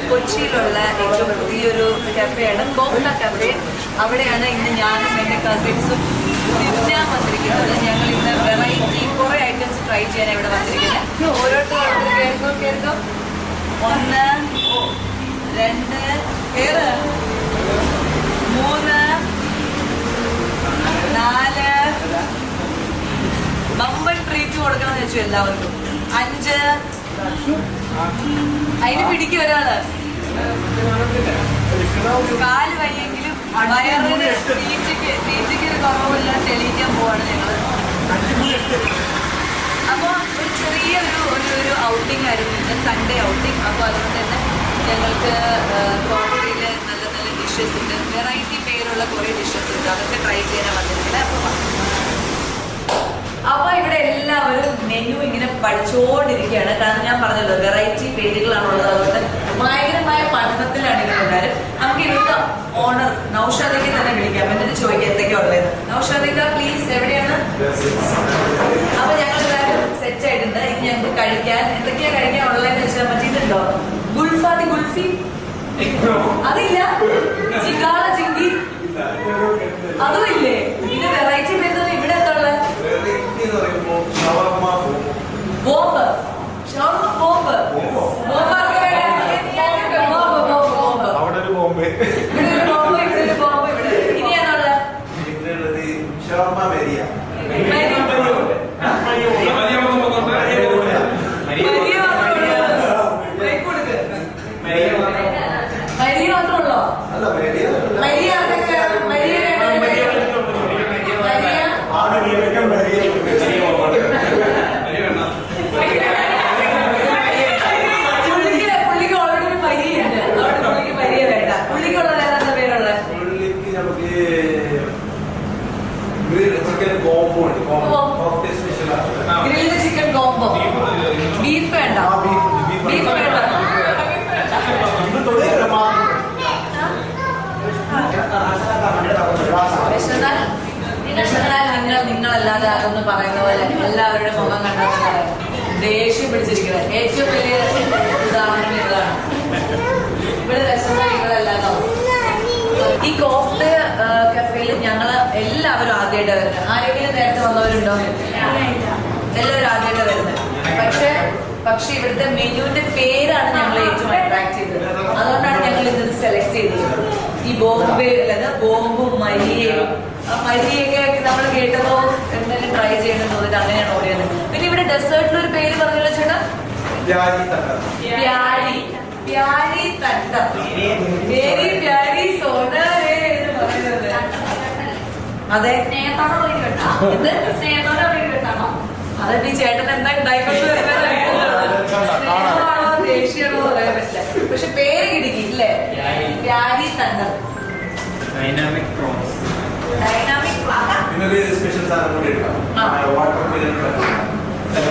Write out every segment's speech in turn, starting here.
കൊച്ചിയിലുള്ള ഏറ്റവും പുതിയൊരു കഫേയാണ് കോഫ്ത കഫേ. അവിടെയാണ് ഇന്ന് ഞാനും എൻ്റെ കസിൻസും തിരിഞ്ഞാൻ വന്നിരിക്കുന്നത്. ഞങ്ങൾ ഇന്ന് വെറൈറ്റി കുറേ ഐറ്റംസ് ട്രൈ ചെയ്യാൻ ഇവിടെ വന്നിരിക്കുന്നത്. ഓരോരുത്തരും കേൾക്കോ 1 2 3 4 ബമ്പൻ ട്രീറ്റ് കൊടുക്കണമെന്ന് വെച്ചു എല്ലാവർക്കും. 5 അതിന് പിടിക്കും ഒരാള്. കാല് വയ്യെങ്കിലും വയറിന് തീറ്റയ്ക്ക് ഒരു കുറവില്ല തെളിയിക്കാൻ പോവാണ് ഞങ്ങള്. അപ്പോൾ ഒരു ചെറിയ ഒരു ഔട്ടിംഗ് ആയിരുന്നു ഇന്ന്, സൺഡേ ഔട്ടിംഗ്. അപ്പോൾ അതുകൊണ്ട് തന്നെ ഞങ്ങൾക്ക് കോഫിയിൽ നല്ല നല്ല ഡിഷസ് ഉണ്ട്, വെറൈറ്റി പേരുള്ള കുറേ ഡിഷസ് ഉണ്ട്. അതൊക്കെ ട്രൈ ചെയ്യാൻ വന്നിരിക്കുന്നത്. അപ്പൊ ഇവിടെ എല്ലാവരും മെനു ഇങ്ങനെ പഠിച്ചുകൊണ്ടിരിക്കുകയാണ്. കാരണം ഞാൻ പറഞ്ഞല്ലോ വെറൈറ്റി പേരുകളാണുള്ളത്. അതുകൊണ്ട് ഭയങ്കരമായ പഠനത്തിലാണ് ഇവരെല്ലാവരും. നമുക്ക് ഇവിടുത്തെ ഓണർ നൗഷാദിക്ക് തന്നെ വിളിക്കാം, എന്നിട്ട് ചോദിക്കാം എന്തൊക്കെയാ ഉള്ളത്. നൗഷാദിക്ക പ്ലീസ്, എവിടെയാണ്? അപ്പൊ ഞങ്ങൾ എല്ലാവരും സെറ്റ് ആയിട്ടുണ്ട്. ഇനി ഞങ്ങൾക്ക് കഴിക്കാൻ എന്തൊക്കെയാ കഴിക്കാൻ ഉള്ളതെന്ന് വെച്ചാൽ പറ്റിയിട്ടുണ്ടോ? ഗുൽഫി അതില്ല, ചിക്കാള ചിങ്കി അതും ഇല്ലേ? ഇത് വെറൈറ്റി വരുന്നത് ഇവിടെ എന്താ ഉള്ളത്? ബോംബ് ഇനി ഏതാ മരിയ മാത്രമുള്ളോ? Chicken combo. ബീഫ് വേണ്ട, ബീഫ് വേണ്ട. നിങ്ങളല്ലാതെ അതൊന്നും പറയുന്ന പോലെ എല്ലാവരുടെ മുഖം കണ്ടാൽ ദേഷ്യം പിടിച്ചിരിക്കുന്നത്. ഏറ്റവും വലിയ ഉദാഹരണം ഇതാണ്. ഇവിടെ രസമായി നിങ്ങളല്ലാതോ. ഈ കോഫ്ത കഫേയിൽ ഞങ്ങൾ എല്ലാവരും ആദ്യമായിട്ട് വരുന്നത്. ആരെങ്കിലും നേരത്തെ വന്നവരുണ്ടോ? എല്ലാവരും ആദ്യമായിട്ട് വരുന്നത്. പക്ഷെ ഇവിടുത്തെ മെനുവിന്റെ പേരാണ് ഞങ്ങൾ ഏറ്റവും അട്രാക്ട് ചെയ്തത്. അതുകൊണ്ടാണ് ഞങ്ങൾ ഇത് സെലക്ട് ചെയ്തത്. ഈ ബോംബെ അല്ലാതെ ബോംബും മരിയയും മരിയൊക്കെ നമ്മൾ കേട്ടപ്പോ എന്തെങ്കിലും ട്രൈ ചെയ്യണമെന്ന് തോന്നിട്ട് അങ്ങനെയാണ് ഓടിയത്. പിന്നെ ഇവിടെ ഡെസേർട്ടിലൊരു പേര് പറഞ്ഞല്ലോ ചേട്ടാ, പ്യാരി തട്ടം. വെരി പ്യാരി സോന എന്ന് പറയുന്നത്. അതെ, അതൊക്കെ ഈ ചേട്ടൻ എന്താ ഉണ്ടായിക്കൊണ്ട് സ്നേഹമാണോ ദേഷ്യമാണോ പറയാൻ പറ്റില്ല. പക്ഷെ പേര് കിടക്കില്ലേ, പ്യാരി തട്ടം. Dynamic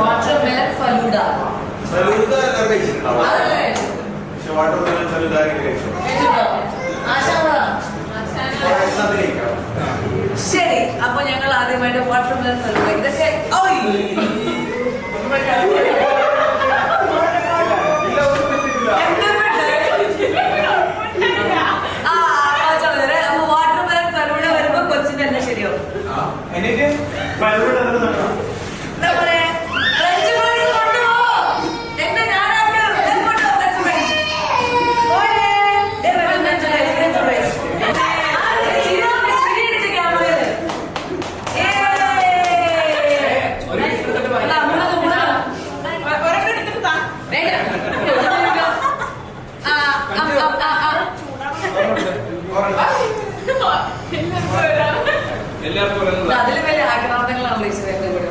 water melon falooda. ശരി, അപ്പൊ ഞങ്ങൾ ആദ്യമായിട്ട് വാട്ടർ മെലൺ ഫലൂഡ ഇതൊക്കെ അതിൽ വലിയ ആഗ്രഹങ്ങളാണ് ഇവിടെ.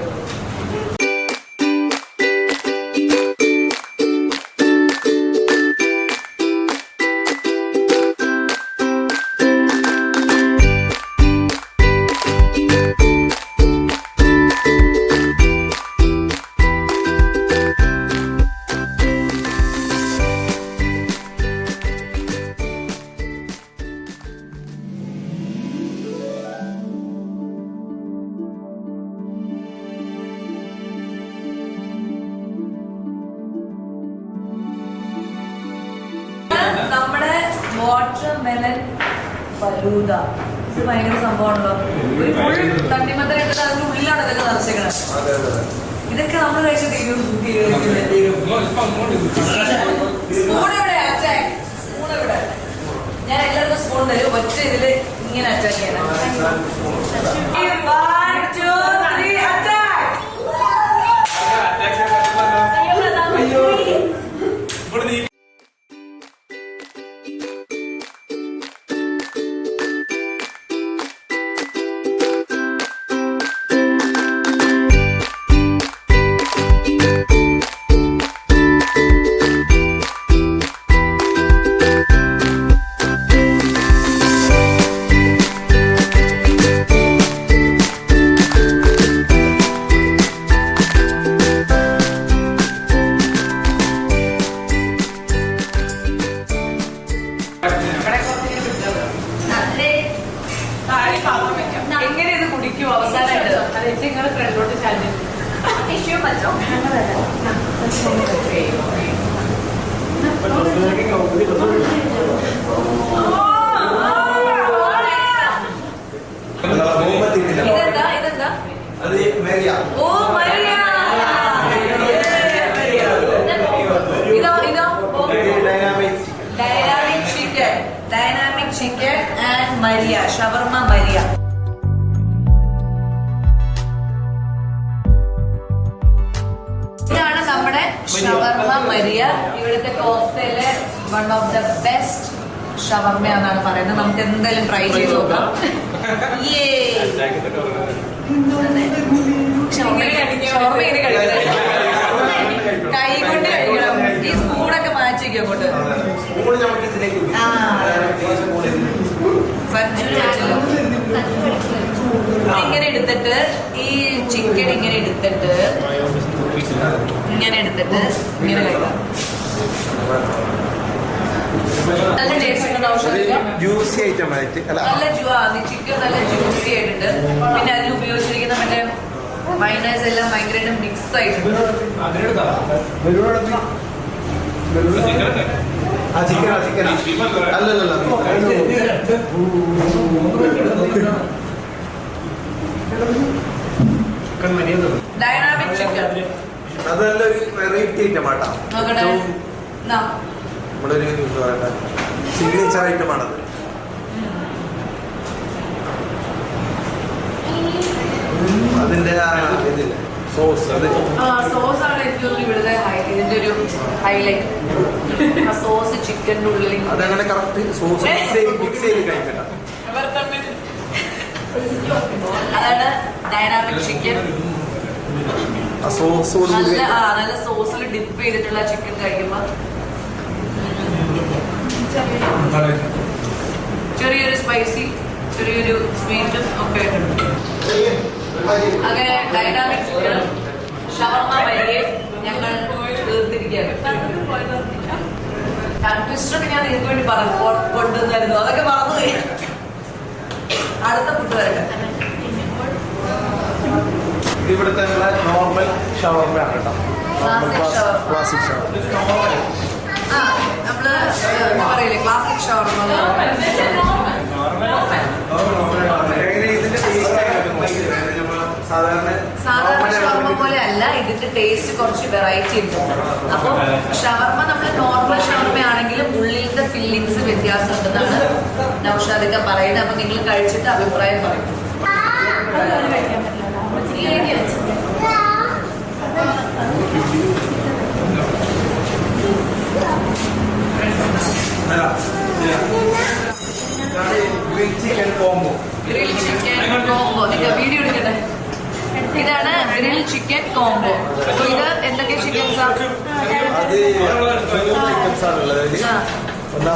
വാട്ടർമെലൺ ഫലൂദ. ഇത് ഭയങ്കര സംഭവമാണല്ലോ. ഒരു ഫുൾ തണ്ണിമത്തൻ ഇട്ടിട്ട് അതിന്റെ ഉള്ളിലാണ് ഇതൊക്കെ നിറച്ചേക്കണത്. ഇതൊക്കെ നമ്മൾ കഴിച്ച സ്പൂൺ ഇവിടെ ഞാൻ എല്ലാവർക്കും സ്പൂൺ തരും. ഒറ്റ ഇതില് ഇങ്ങനെ അറ്റാക്ക് ചെയ്യണം. എങ്ങനെ ഇത് കുടിക്കും അവസാനമായിട്ട്? നിങ്ങൾ ഫ്രണ്ടിലോട്ട് ചാടി ടിഷ്യൂ പറ്റോ? ഇതെന്താ ഇതെന്താ? ഓ മരിയ. ഇതോ ഇതോ dynamic chicken and Maria shawarma Maria. ഇതാണ് നമ്മുടെ ഷവർമ മരിയ. ഇവിടുത്തെ കോഫ്തയിലെ വൺ ഓഫ് ദ ബെസ്റ്റ് ഷവർമയാണെന്നാണ് പറയുന്നത്. നമുക്ക് എന്തായാലും ട്രൈ ചെയ്ത് നോക്കാം. കൈ കൊണ്ട് കഴിക്കണം. ഈ സ്പൂണൊക്കെ മാറ്റി വെക്കും അങ്ങോട്ട്. ഇങ്ങനെ എടുത്തിട്ട് ഈ ചിക്കൻ ഇങ്ങനെ എടുത്തിട്ട് ഇങ്ങനെ കഴിക്കാം. നല്ല ടേസ്റ്റ് ഉണ്ട്. ജ്യൂസി ഐറ്റം ആയിട്ട് നല്ല ചിക്കൻ നല്ല ജ്യൂസി ആയിട്ടുണ്ട്. പിന്നെ അതിൽ ഉപയോഗിച്ചിരിക്കുന്ന മറ്റേ മൈനസ് എല്ലാം ഭയങ്കരമായിട്ട് മിക്സ് ആയിട്ടുണ്ട്. ഡൈനാമിക് ചിക്കൻ അതല്ലൊരു വെറൈറ്റി ഐറ്റം ആട്ടാ. നമ്മളൊരു എന്താ പറയട്ടെ സിഗ്നേച്ചർ ഐറ്റമാണത്. അതിന്റെ ഇതില്ല സോസ്. സോസ് ആണ് എനിക്ക് തോന്നുന്നു ഇവിടുത്തെ ഇതിന്റെ ഒരു ഹൈലൈറ്റ്. ആ സോസ് ചിക്കൻ്റെ ഉള്ളിൽ അതങ്ങനെ കറക്റ്റ് സോസ് മിക്സ് ചെയ്ത് കഴിക്കട്ടെ. അതാണ് ഡൈനാമിക് ചിക്കൻ. നല്ല സോസിൽ ഡിപ്പ് ചെയ്തിട്ടുള്ള ചിക്കൻ കഴിക്കുമ്പോ ചെറിയൊരു സ്പൈസി ചെറിയൊരു സ്വീറ്റും ഒക്കെ ആയിട്ടുണ്ട്. അങ്ങനെ ഡൈനാമിക് ചിക്കൻ ഷവർമ മരിയെ ഞങ്ങൾ തീർത്തിരിക്കുകയാണ്. ട്വിസ്റ്റൊക്കെ ഞാൻ നിങ്ങൾക്ക് വേണ്ടി കൊണ്ടുവന്നായിരുന്നു. അതൊക്കെ മറന്നുപോയി. അടുത്ത ഫുഡ് വരട്ടെ. ഇവിടുത്തെ നോർമൽ ഷവർമയാണ് കേട്ടോ. ക്ലാസിക് ഷവർമ. നമ്മള് പറയില്ലേ ക്ലാസിക് ഷവർമ. സാധാരണ ഷവർമ പോലെ അല്ല, ഇതിന്റെ ടേസ്റ്റ് കുറച്ച് വെറൈറ്റി ഉണ്ട്. അപ്പൊ ഷവർമ നമ്മൾ നോർമൽ ഷവർമ ആണെങ്കിലും ഉള്ളിലത്തെ ഫില്ലിങ്സ് വ്യത്യാസം ഉണ്ടെന്നാണ് നൗഷാദൊക്കെ പറയുന്നത്. അപ്പൊ നിങ്ങൾ കഴിച്ചിട്ട് അഭിപ്രായം പറയും. Chicken combo. വീഡിയോ എടുക്കട്ടെ. ഇതാണ് ഗ്രിൽ ചിക്കൻ കോംബോ. ഇത് എന്തൊക്കെ ചിക്കൻസ് ആണ്? അത് ഐറ്റംസ് ആണുള്ളത്. ഒന്ന്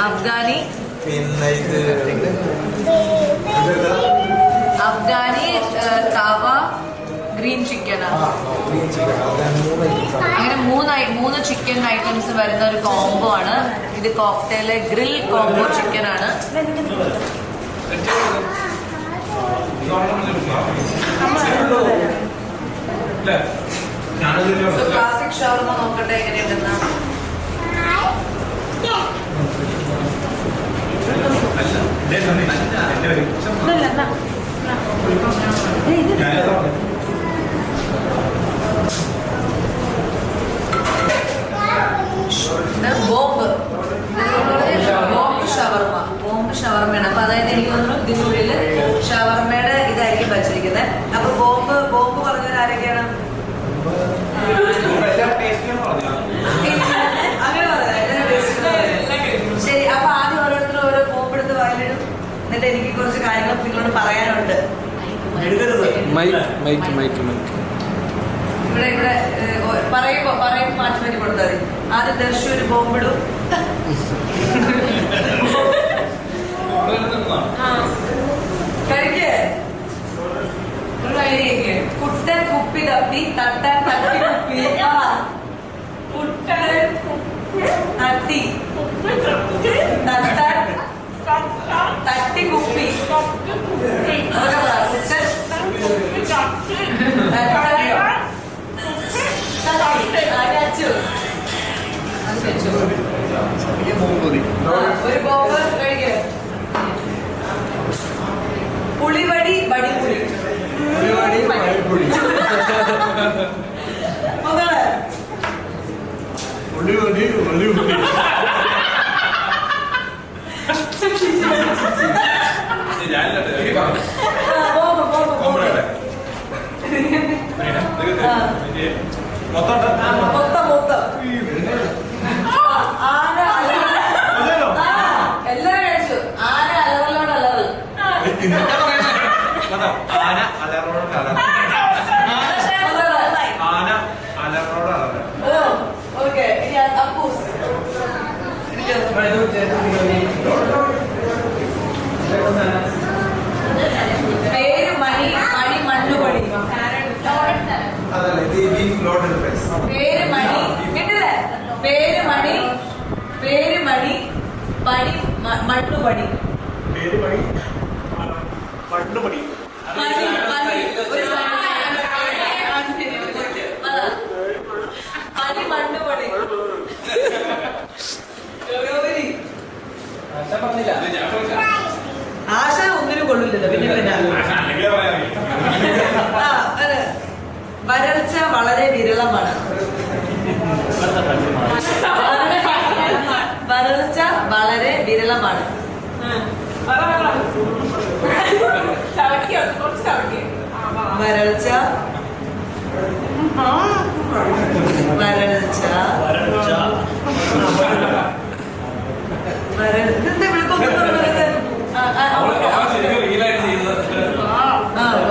അഫ്ഗാനി, പിന്നെ ഇത് അഫ്ഗാനി, തവ, ഗ്രീൻ ചിക്കൻ ആണ്. അങ്ങനെ മൂന്ന് ചിക്കൻ ഐറ്റംസ് വരുന്ന ഒരു കോംബോ ആണ് ഇത്. കോഫ്തയിലെ ഗ്രിൽ കോംബോ ചിക്കൻ ആണ്. ക്ലാസിക് ഷവർമ നോക്കട്ടെ എങ്ങനെയുണ്ടെന്ന്. എന്നോട് പറയാനുണ്ട്. ഇവിടെ ഇവിടെ പറയുമ്പോ മാറ്റി മാറ്റി കൊടുത്താൽ മതി. ആദ്യം ദർശു ഒരു ബോംബിടും. കഴിക്കേ കുട്ടൻ കുപ്പി തപ്പി തട്ടാൻ തട്ടി കുപ്പി തട്ടി തട്ടാൻ തട്ടി കുപ്പി ഒരു ബോബ് കഴിക്കുക. പുളിവടി വടിപുളി എല്ലാരും കഴിച്ചു. ആന അലറലോട് അലറൽ. ഓക്കെ അപ്പൂസ് പേര് മണി മണി മണ്ണുപണി. പേര് മണി കേട്ടില്ലേ? പേര് മണി പേര് മണി പണി മണ്ണുപണി. പണി മണ്ണുപണി. ആശ ഒന്നിനും കൊള്ളില്ലല്ലോ. പിന്നെ വരൾച്ച വളരെ വിരളമാണ്. വരൾച്ച വളരെ വിരളമാണ്. വരൾച്ച വരൾച്ച ഇതെന്താ വിളിക്കൊന്നും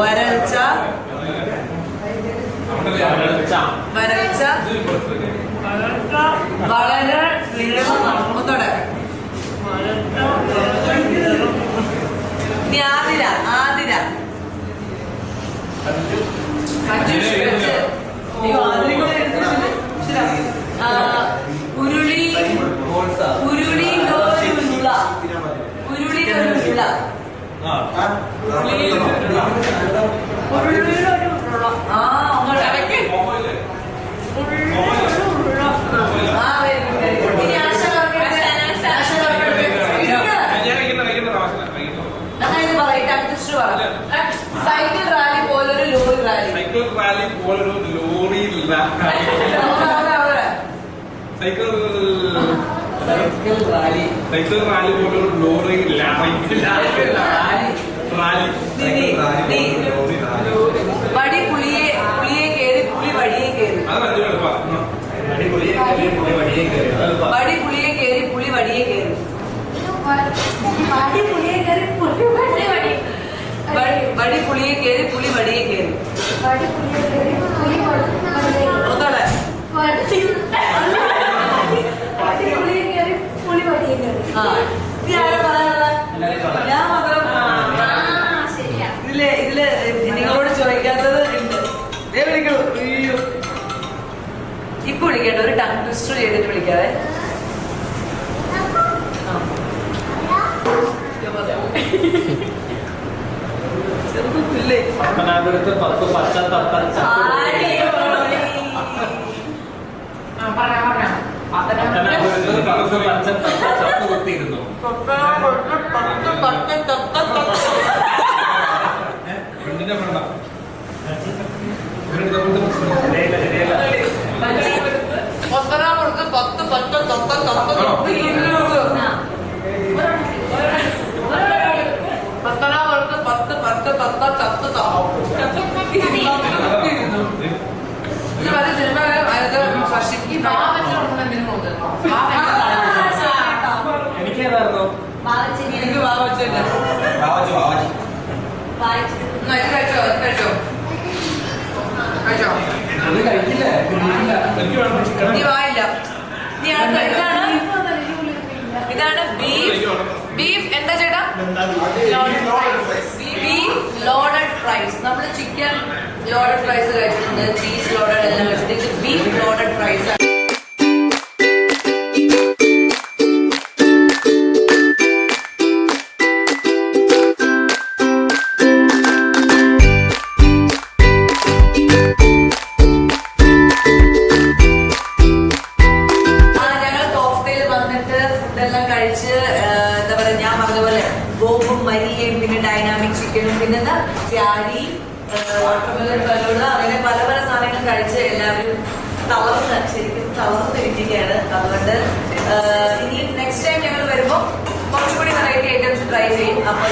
വരൾച്ച വരൾച്ച വളരെ വിരളമാണ്. ഒന്നോടെ ആതിര ആതിര ഉരുളി ഉരുളിയിലൊരുള്ള ഉരുളിയിലൊരുള്ള സൈക്കിൾ റാലി പോലൊരു ലോറി റാലി. സൈക്കിൾ റാലി പോലൊരു ലോറി സൈക്കിൾ റാലി പോലൊരു ലോറി വടി പുളിയെ കേറി പുളി വടിയെ കേറി. വടി പുളിയെ കേറി പുളി വടിയെ കേറി. വടി പുളിയെ കേറി പുളി വടിയെ കേറി. ഒന്നോടെ ഞാൻ മാത്രം ഇതില് നിങ്ങളോട് ചോദിക്കാത്തത് ഉണ്ട്. ഇപ്പൊ വിളിക്കട്ടെ. ഒരു ടങ് ട്വിസ്റ്റർ ചെയ്തിട്ട് വിളിക്കാവേ. ചെറുപ്പില്ലേ പത്തനാപുരത്ത് 10 പച്ച തത്തൽ ചത്ത് കുത്തിയിരുന്നു. പത്തനാപുരത്ത് 10 പച്ച തത്ത പത്തനാപുരത്ത് 10 പച്ച തത്ത ചത്ത് സിനിമ എനിക്കേതായിരുന്നു എനിക്ക് ഇതാണ് ബീഫ് എന്താ ചേട്ടാ? Beef loaded fries. നമ്മൾ ചിക്കൻ ലോഡഡ് ഫ്രൈസ് കഴിച്ചിട്ടുണ്ട്, ചീസ് ലോഡഡ് എല്ലാം കഴിച്ചിട്ടുണ്ട്. ഇത് ബീഫ് ലോഡഡ് ഫ്രൈസ് ആണ്. എന്താ പറയാ, ഞാൻ പറഞ്ഞ ബോബും മരിയയും പിന്നെ ഡൈനാമിക് ചിക്കനും പിന്നെ പ്യാരി വാട്ടർമെലൺ ബലൂണ അങ്ങനെ പല പല സാധനങ്ങൾ കഴിച്ച് എല്ലാവരും ശരിക്കും തളർന്നിരിക്കുകയാണ്. അതുകൊണ്ട് ഇനി നെക്സ്റ്റ് ടൈം ഞങ്ങൾ വരുമ്പോൾ കുറച്ചുകൂടി വെറൈറ്റി ഐറ്റംസ് ട്രൈ ചെയ്യും. അപ്പോൾ